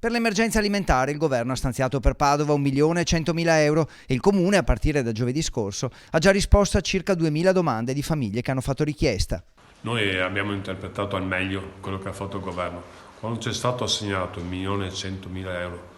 Per l'emergenza alimentare il governo ha stanziato per Padova 1.100.000 euro e il comune, a partire da giovedì scorso, ha già risposto a circa 2.000 domande di famiglie che hanno fatto richiesta. Noi abbiamo interpretato al meglio quello che ha fatto il governo. Quando ci è stato assegnato 1.100.000 euro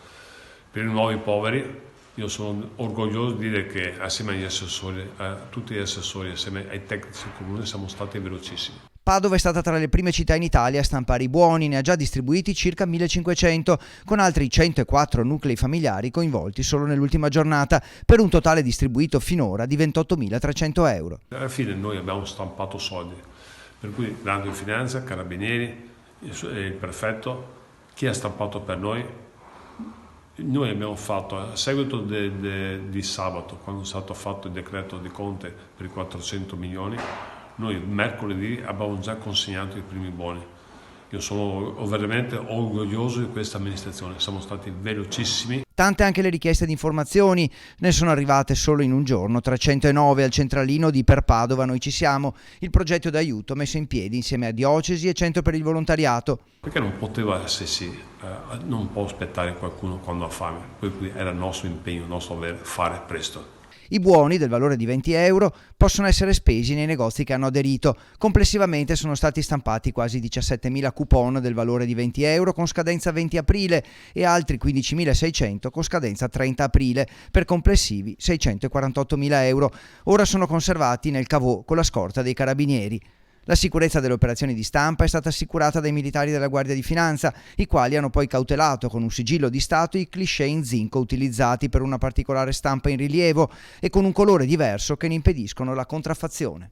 per i nuovi poveri, io sono orgoglioso di dire che assieme agli assessori, a tutti gli assessori, assieme ai tecnici del comune siamo stati velocissimi. Padova è stata tra le prime città in Italia a stampare i buoni, ne ha già distribuiti circa 1.500, con altri 104 nuclei familiari coinvolti solo nell'ultima giornata, per un totale distribuito finora di 28.300 euro. Alla fine noi abbiamo stampato soldi, per cui Grande Finanza, Carabinieri, il prefetto, chi ha stampato per noi? Noi abbiamo fatto, a seguito di sabato, quando è stato fatto il decreto di Conte per i 400 milioni, noi mercoledì abbiamo già consegnato i primi buoni. Io sono veramente orgoglioso di questa amministrazione, siamo stati velocissimi. Tante anche le richieste di informazioni, ne sono arrivate solo in un giorno, 309 al centralino di Per Padova Noi Ci Siamo, il progetto d'aiuto messo in piedi insieme a Diocesi e Centro per il Volontariato. Perché non poteva essersi, non può aspettare qualcuno quando ha fame, quindi era il nostro impegno, il nostro dovere fare presto. I buoni, del valore di 20 euro, possono essere spesi nei negozi che hanno aderito. Complessivamente sono stati stampati quasi 17.000 coupon del valore di 20 euro con scadenza 20 aprile e altri 15.600 con scadenza 30 aprile, per complessivi 648.000 euro. Ora sono conservati nel caveau con la scorta dei carabinieri. La sicurezza delle operazioni di stampa è stata assicurata dai militari della Guardia di Finanza, i quali hanno poi cautelato con un sigillo di Stato i cliché in zinco utilizzati per una particolare stampa in rilievo e con un colore diverso che ne impediscono la contraffazione.